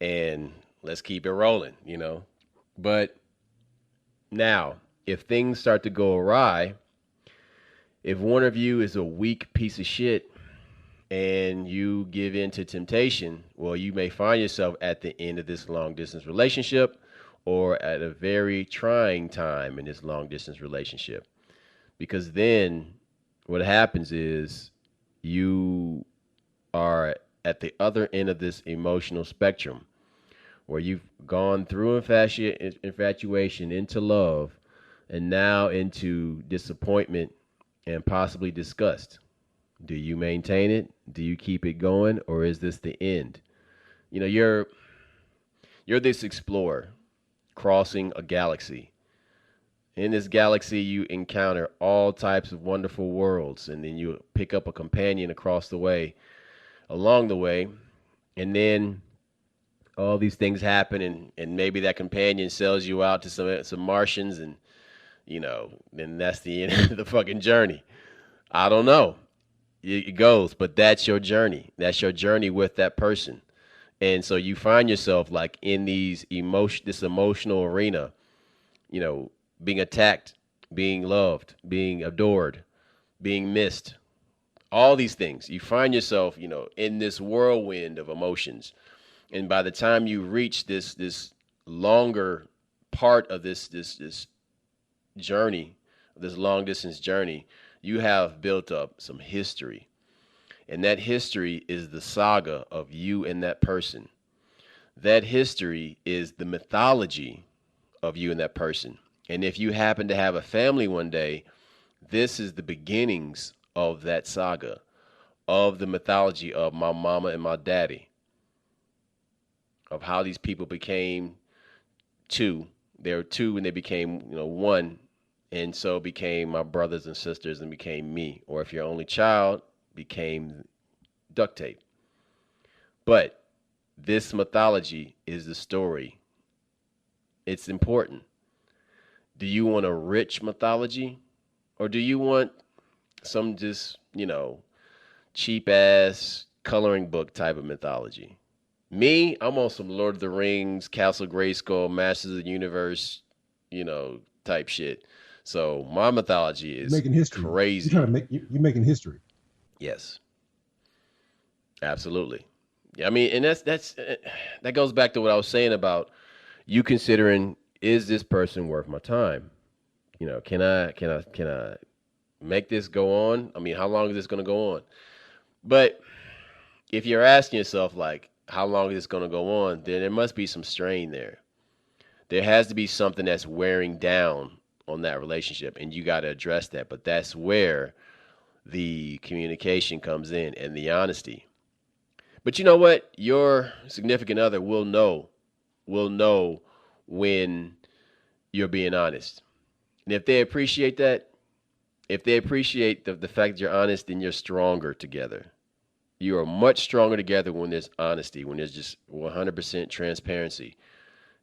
and let's keep it rolling. But now, if things start to go awry, if one of you is a weak piece of shit and you give in to temptation, well, you may find yourself at the end of this long distance relationship or at a very trying time in this long distance relationship. Because then what happens is you are at the other end of this emotional spectrum where you've gone through infatuation into love and now into disappointment and possibly disgust. Do you maintain it? Do you keep it going, or is this the end? You're this explorer crossing a galaxy. In this galaxy, you encounter all types of wonderful worlds, and then you pick up a companion along the way, and then all these things happen, and maybe that companion sells you out to some Martians, and then that's the end of the fucking journey. I don't know. It goes, but that's your journey. That's your journey with that person. And so you find yourself like in this emotional arena, being attacked, being loved, being adored, being missed. All these things. You find yourself, in this whirlwind of emotions. And by the time you reach this longer part of this journey, this long distance journey, you have built up some history. And that history is the saga of you and that person. That history is the mythology of you and that person. And if you happen to have a family one day, this is the beginnings of that saga, of the mythology of my mama and my daddy, of how these people became two. They were two and they became, one, and so became my brothers and sisters and became me. Or if you're only child, became duct tape. But this mythology is the story. It's important. Do you want a rich mythology, or do you want some just, cheap ass coloring book type of mythology? Me, I'm on some Lord of the Rings, Castle Grayskull, Masters of the Universe, type shit. So my mythology You're is making history. You're trying to crazy. make you're making history. Yes, absolutely. Yeah, I mean, and that goes back to what I was saying about you considering, is this person worth my time? Can I make this go on? I mean, how long is this going to go on? But if you're asking yourself like, how long is this going to go on? Then there must be some strain there. There has to be something that's wearing down on that relationship, and you got to address that. But that's where the communication comes in and the honesty. But you know what? Your significant other will know when you're being honest. And if they appreciate that, if they appreciate the fact that you're honest, then you're stronger together. You are much stronger together when there's honesty, when there's just 100% transparency.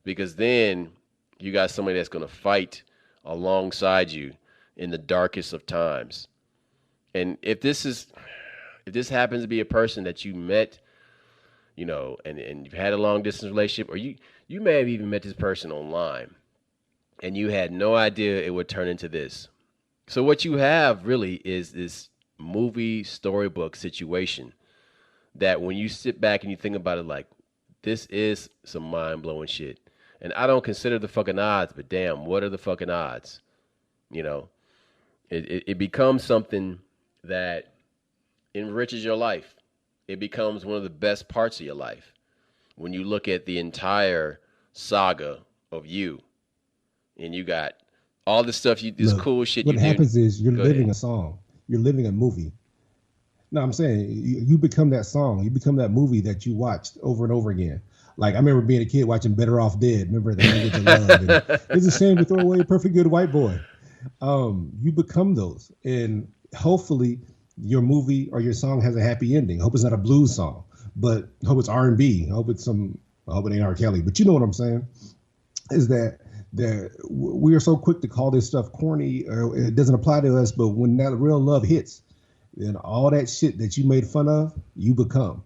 Because then you got somebody that's going to fight alongside you in the darkest of times. And if this happens to be a person that you met, and you've had a long distance relationship, or you may have even met this person online and you had no idea it would turn into this. So what you have really is this movie storybook situation that when you sit back and you think about it, like, this is some mind blowing shit. And I don't consider the fucking odds, but damn, what are the fucking odds? You know, it becomes something that enriches your life. It becomes one of the best parts of your life when you look at the entire saga of you, and you got all this stuff, this Look, cool shit you what do. happens is you're Go living ahead. a song. You're living a movie. No, I'm saying you become that song. You become that movie that you watched over and over again. Like I remember being a kid watching Better Off Dead. Remember the language of love, and it's a shame to throw away a perfect good white boy. You become those, and hopefully your movie or your song has a happy ending. I hope it's not a blues song, but I hope it's R&B. I hope it's some. I hope it ain't R. Kelly. But you know what I'm saying? Is that we are so quick to call this stuff corny, or it doesn't apply to us. But when that real love hits, then all that shit that you made fun of, you become.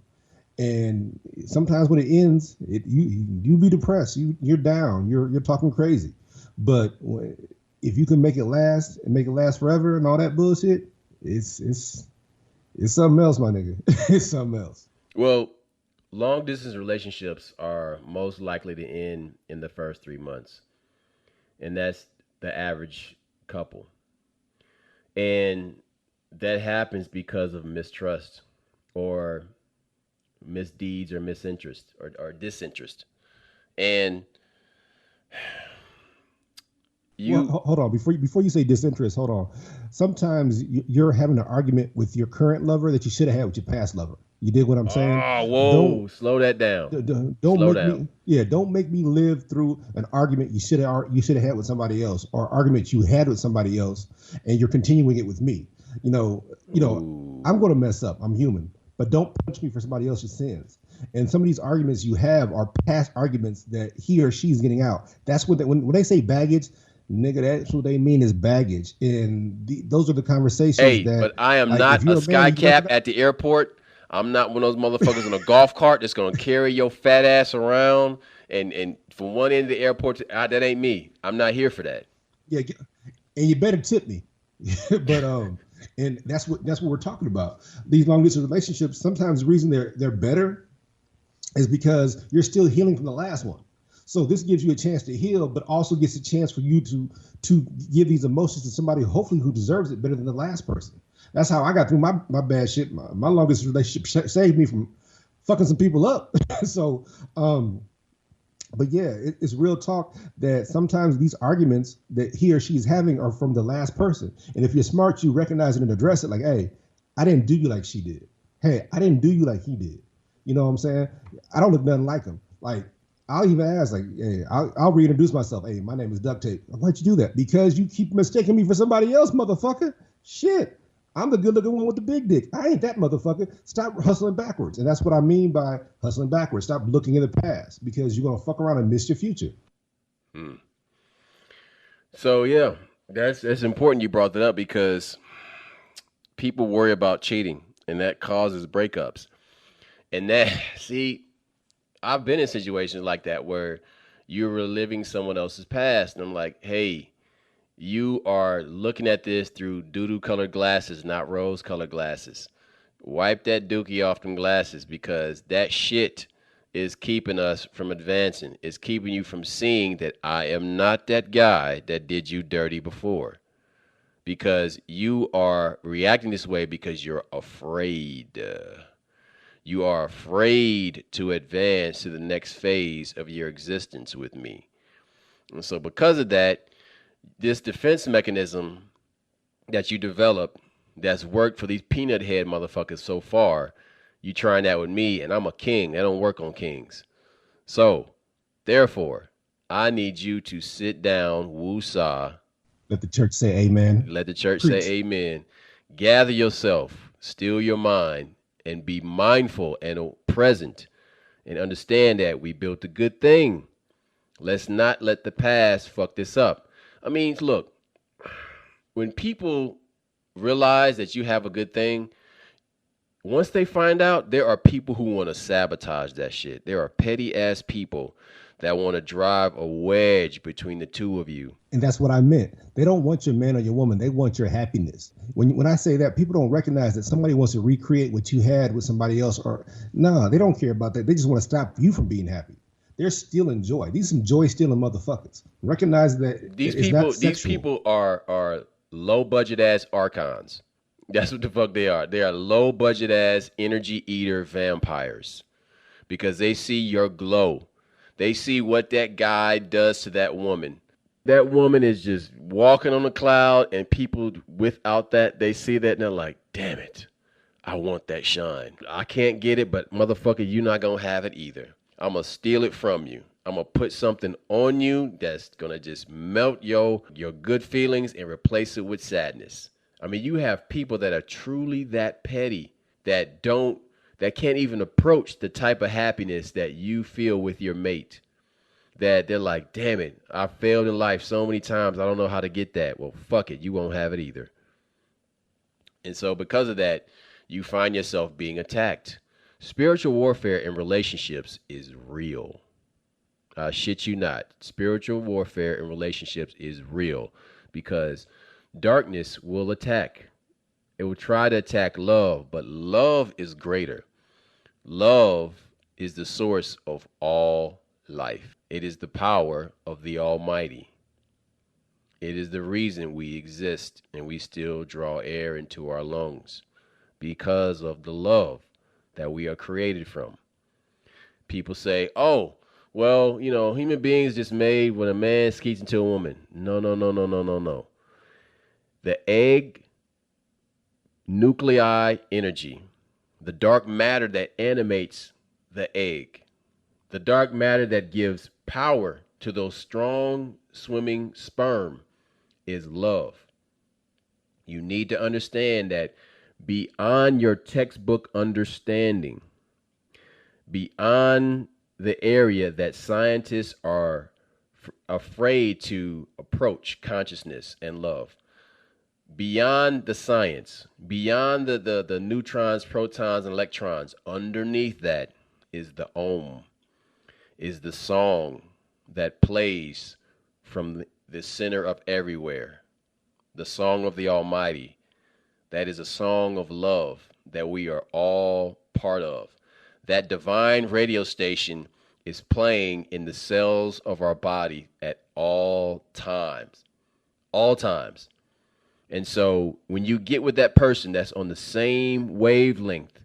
And sometimes when it ends, you be depressed. You're down. You're talking crazy. But if you can make it last and make it last forever and all that bullshit, it's something else, my nigga. It's something else. Well, long distance relationships are most likely to end in the first 3 months, and that's the average couple. And that happens because of mistrust or misdeeds or misinterest or disinterest. And Well, you, hold on. Before you say disinterest, hold on. Sometimes you're having an argument with your current lover that you should have had with your past lover. You dig what I'm saying? oh, Don't whoa, slow that down. don't Slow make down. me don't make me live through an argument you should have had with somebody else, or argument you had with somebody else, and you're continuing it with me. You know, I'm Ooh. going to mess up. I'm human, but don't punch me for somebody else's sins. And some of these arguments you have are past arguments that he or she's getting out. That's what when they say baggage, nigga, that's what they mean is baggage. And those are the conversations Hey, that, but I am like, if not a you're a man sky and you cap recognize, at the airport. I'm not one of those motherfuckers in a golf cart that's gonna carry your fat ass around and from one end of the airport to that ain't me. I'm not here for that. yeah, and you better tip me. but and that's what we're talking about. These long distance relationships, sometimes the reason they're better is because you're still healing from the last one. So this gives you a chance to heal, but also gets a chance for you to give these emotions to somebody hopefully who deserves it better than the last person. That's how I got through my bad shit. My longest relationship saved me from fucking some people up. So but yeah, it's real talk that sometimes these arguments that he or she is having are from the last person. And if you're smart, you recognize it and address it like, hey, I didn't do you like she did. Hey, I didn't do you like he did. You know what I'm saying? I don't look nothing like him. Like, I'll even ask, like, hey, I'll reintroduce myself. Hey, my name is Duct Tape. Why'd you do that? Because you keep mistaking me for somebody else, motherfucker. Shit. I'm the good looking one with the big dick. I ain't that motherfucker. Stop hustling backwards. And that's what I mean by hustling backwards. Stop looking in the past because you're going to fuck around and miss your future. Hmm. So yeah, that's important you brought that up because people worry about cheating and that causes breakups. And that see, I've been in situations like that where you're reliving someone else's past and I'm like, "Hey, you are looking at this through doo-doo colored glasses, not rose colored glasses. Wipe that dookie off them glasses because that shit is keeping us from advancing. It's keeping you from seeing that I am not that guy that did you dirty before. Because you are reacting this way because you're afraid. You are afraid to advance to the next phase of your existence with me. And so, because of that, this defense mechanism that you develop that's worked for these peanut head motherfuckers so far, you trying that with me, and I'm a king. That don't work on kings. So, therefore, I need you to sit down, woosah, Let the church say amen. let the church say Preach. amen. Gather yourself, still your mind, and be mindful and present and understand that we built a good thing. Let's not let the past fuck this up. I mean, look, when people realize that you have a good thing, once they find out, there are people who want to sabotage that shit. There are petty ass people that want to drive a wedge between the two of you. And that's what I meant. They don't want your man or your woman. They want your happiness. When I say that, people don't recognize that somebody wants to recreate what you had with somebody else. Or no, they don't care about that. They just want to stop you from being happy. They're stealing joy. These are some joy stealing motherfuckers. Recognize that it's not These sexual. people are low budget ass archons. That's what the fuck they are. They are low budget ass energy eater vampires because they see your glow. They see what that guy does to that woman. That woman is just walking on a cloud, and people without that, they see that and they're like, damn it, I want that shine. I can't get it, but motherfucker, you're not gonna have it either. I'm gonna steal it from you. I'm gonna put something on you that's gonna just melt your good feelings and replace it with sadness. I mean, you have people that are truly that petty that don't that can't even approach the type of happiness that you feel with your mate. That they're like, damn it, I failed in life so many times. I don't know how to get that. Well, fuck it, you won't have it either. And so, because of that, you find yourself being attacked. Spiritual warfare in relationships is real. I shit you not. Spiritual warfare in relationships is real because darkness will attack. It will try to attack love, but love is greater. Love is the source of all life. It is the power of the Almighty. It is the reason we exist and we still draw air into our lungs because of the love that we are created from. People say, oh, well, human beings just made when a man skeets into a woman. No, no, no, no, no, no, no. The egg nuclei energy, the dark matter that animates the egg, the dark matter that gives power to those strong swimming sperm is love. You need to understand that beyond your textbook understanding, beyond the area that scientists are afraid to approach consciousness and love, beyond the science, beyond the neutrons, protons, and electrons, underneath that is the Om, is the song that plays from the center of everywhere, the song of the Almighty. That is a song of love that we are all part of. That divine radio station is playing in the cells of our body at all times. All times. And so when you get with that person that's on the same wavelength,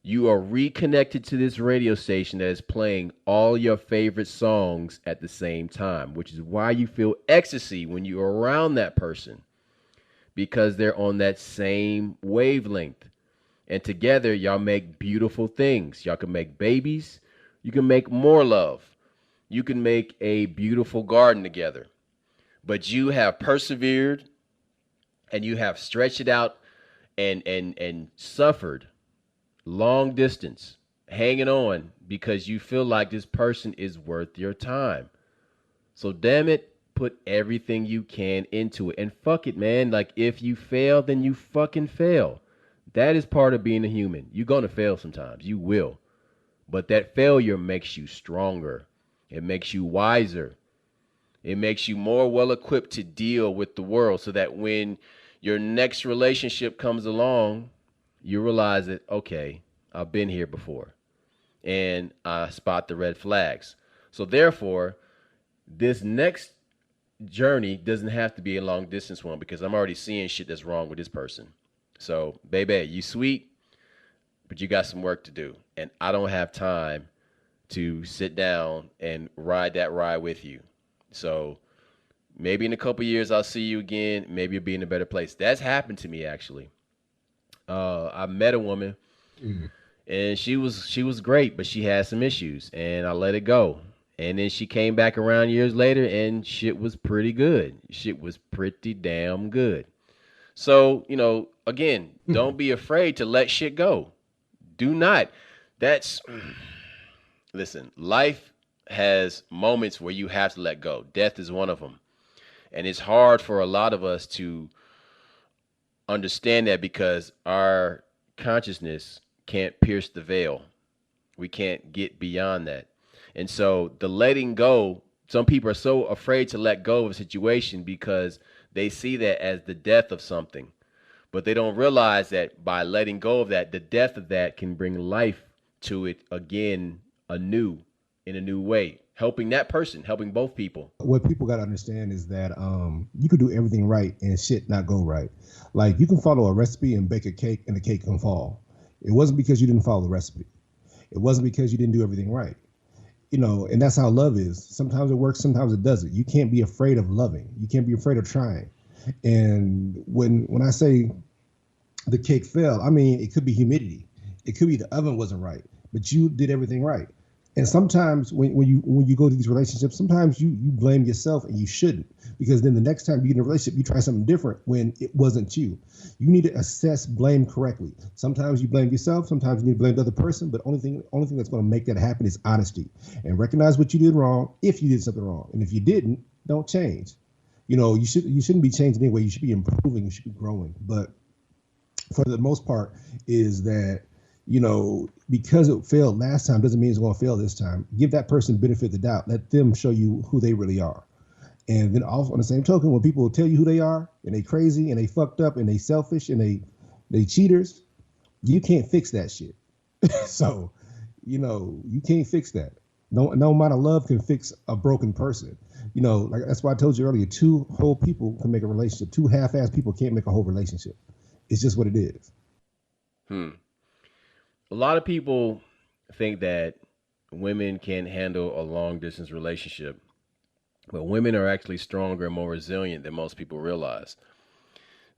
you are reconnected to this radio station that is playing all your favorite songs at the same time, which is why you feel ecstasy when you're around that person because they're on that same wavelength. And together, y'all make beautiful things. Y'all can make babies. You can make more love. You can make a beautiful garden together. But you have persevered and you have stretched it out and suffered long distance, hanging on because you feel like this person is worth your time. So damn it, put everything you can into it. And fuck it, man. Like, if you fail, then you fucking fail. That is part of being a human. You're going to fail sometimes. You will. But that failure makes you stronger. It makes you wiser. It makes you more well equipped to deal with the world so that when your next relationship comes along, you realize that, okay, I've been here before and I spot the red flags. So therefore, this next journey doesn't have to be a long distance one because I'm already seeing shit that's wrong with this person. So, baby, you sweet, but you got some work to do. And I don't have time to sit down and ride that ride with you. So maybe in a couple years I'll see you again. Maybe you'll be in a better place. That's happened to me actually. I met a woman and she was great, but she had some issues and I let it go. And then she came back around years later and shit was pretty good. Shit was pretty damn good. So, again, don't be afraid to let shit go. Do not. That's Listen, life has moments where you have to let go. Death is one of them. And it's hard for a lot of us to understand that because our consciousness can't pierce the veil. We can't get beyond that. And so the letting go, some people are so afraid to let go of a situation because they see that as the death of something. But they don't realize that by letting go of that, the death of that can bring life to it again, anew, in a new way, helping that person, helping both people. What people got to understand is that you could do everything right and shit not go right. Like you can follow a recipe and bake a cake and the cake can fall. It wasn't because you didn't follow the recipe. It wasn't because you didn't do everything right. And that's how love is. Sometimes it works, sometimes it doesn't. You can't be afraid of loving. You can't be afraid of trying. And when I say the cake fell, I mean, it could be humidity. It could be the oven wasn't right, but you did everything right. And sometimes when you go to these relationships, sometimes you blame yourself and you shouldn't, because then the next time you get in a relationship, you try something different when it wasn't you. You need to assess blame correctly. Sometimes you blame yourself, sometimes you need to blame the other person, but only thing that's going to make that happen is honesty and recognize what you did wrong if you did something wrong. And if you didn't, don't change. You shouldn't be changing anyway. You should be improving, you should be growing. But for the most part is that because it failed last time doesn't mean it's going to fail this time. Give that person benefit of the doubt. Let them show you who they really are. And then also on the same token, when people tell you who they are and they crazy and they fucked up and they selfish and they cheaters, you can't fix that shit. So, you can't fix that. No amount of love can fix a broken person. Like that's why I told you earlier, two whole people can make a relationship. Two half-assed people can't make a whole relationship. It's just what it is. A lot of people think that women can handle a long distance relationship, but women are actually stronger and more resilient than most people realize.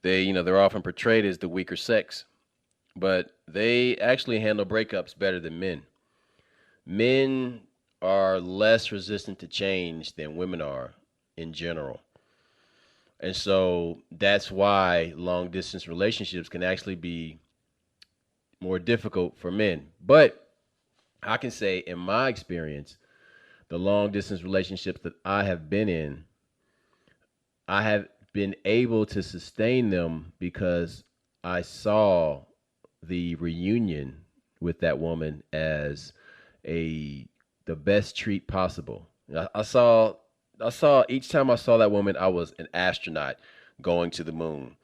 They're often portrayed as the weaker sex, but they actually handle breakups better than men. Men are less resistant to change than women are in general. And so that's why long distance relationships can actually be more difficult for men. But I can say in my experience, the long distance relationships that I have been in, I have been able to sustain them because I saw the reunion with that woman as the best treat possible. I saw each time I saw that woman, I was an astronaut going to the moon,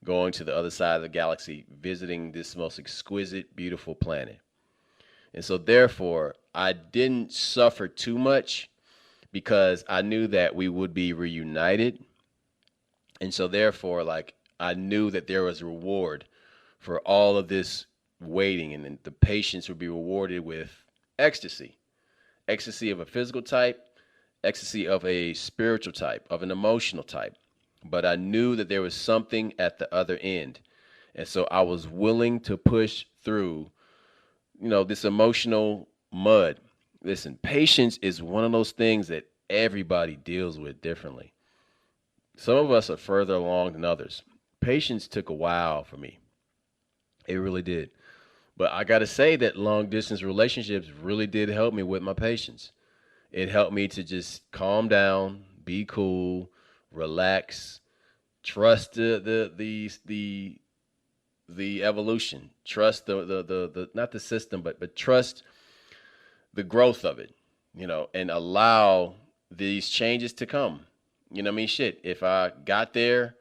going to the other side of the galaxy, visiting this most exquisite, beautiful planet. And so therefore, I didn't suffer too much because I knew that we would be reunited. And so therefore, I knew that there was a reward for all of this waiting, and then the patients would be rewarded with ecstasy. Ecstasy of a physical type, ecstasy of a spiritual type, of an emotional type. But I knew that there was something at the other end. And so I was willing to push through, this emotional mud. Listen, patience is one of those things that everybody deals with differently. Some of us are further along than others. Patience took a while for me. It really did. But I got to say that long distance relationships really did help me with my patience. It helped me to just calm down, be cool, relax, trust the evolution, trust the not the system, but trust the growth of it, and allow these changes to come. You know what I mean? Shit, if I got there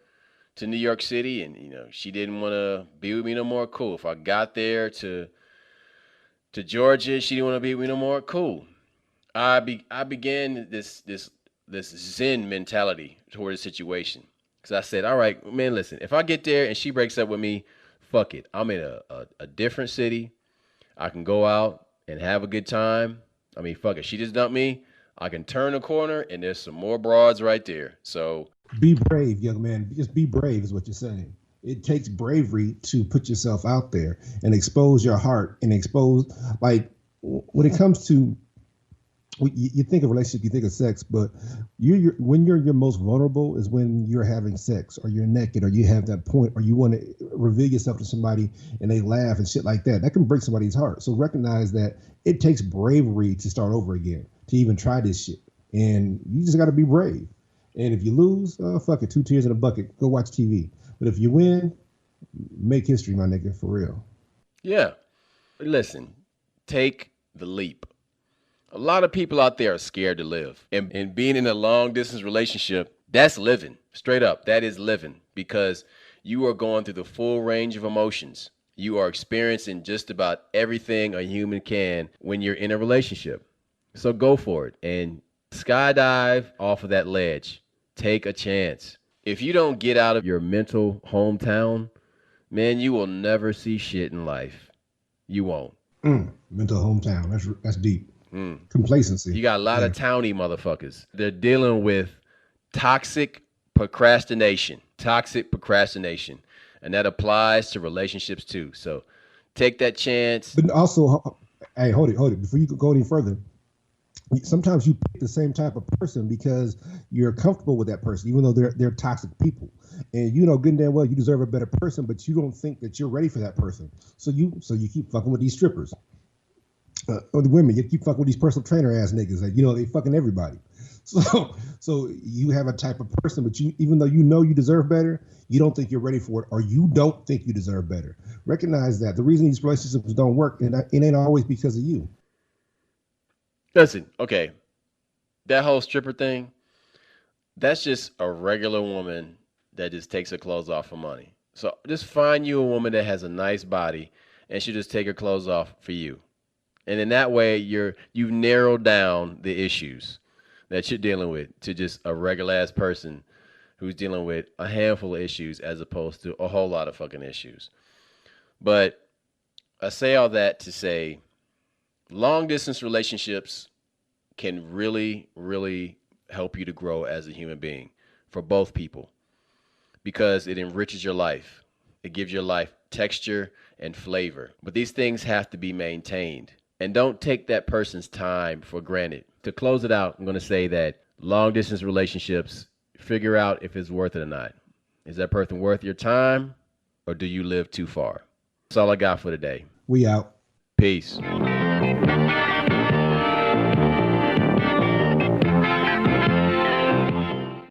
to New York City and she didn't want to be with me no more, cool. If I got there to Georgia, she didn't want to be with me no more, cool. I began this Zen mentality toward the situation because I said, all right, man, listen, if I get there and she breaks up with me, fuck it. I'm in a different city. I can go out and have a good time. I mean, fuck it. She just dumped me. I can turn a corner and there's some more broads right there. So be brave, young man. Just be brave is what you're saying. It takes bravery to put yourself out there and expose your heart and expose, like, when it comes to, you think of relationship, you think of sex, but when you're your most vulnerable is when you're having sex or you're naked or you have that point or you want to reveal yourself to somebody and they laugh and shit like that. That can break somebody's heart. So recognize that it takes bravery to start over again, to even try this shit. And you just got to be brave. And if you lose, fuck it, 2 tears in a bucket, go watch TV. But if you win, make history, my nigga, for real. Yeah. Listen, take the leap. A lot of people out there are scared to live. And being in a long distance relationship, that's living. Straight up, that is living because you are going through the full range of emotions. You are experiencing just about everything a human can when you're in a relationship. So go for it and skydive off of that ledge. Take a chance. If you don't get out of your mental hometown, man, you will never see shit in life. You won't. Mental hometown. That's deep. Complacency. You got a lot of towny motherfuckers. They're dealing with toxic procrastination. And that applies to relationships too. So take that chance. But also, hey, hold it. Before you go any further, sometimes you pick the same type of person because you're comfortable with that person, even though they're toxic people. And you know good and damn well you deserve a better person, but you don't think that you're ready for that person. So you keep fucking with these strippers. Or the women, you keep fucking with these personal trainer ass niggas that they fucking everybody. So you have a type of person, but even though you know you deserve better, you don't think you're ready for it, or you don't think you deserve better. Recognize that the reason these relationships don't work, and it ain't always because of you. Listen, okay, that whole stripper thing, that's just a regular woman that just takes her clothes off for money. So just find you a woman that has a nice body, and she'll just take her clothes off for you. And in that way, you've narrowed down the issues that you're dealing with to just a regular ass person who's dealing with a handful of issues as opposed to a whole lot of fucking issues. But I say all that to say long distance relationships can really, really help you to grow as a human being for both people because it enriches your life. It gives your life texture and flavor. But these things have to be maintained. And don't take that person's time for granted. To close it out, I'm going to say that long distance relationships, figure out if it's worth it or not. Is that person worth your time or do you live too far? That's all I got for today. We out. Peace.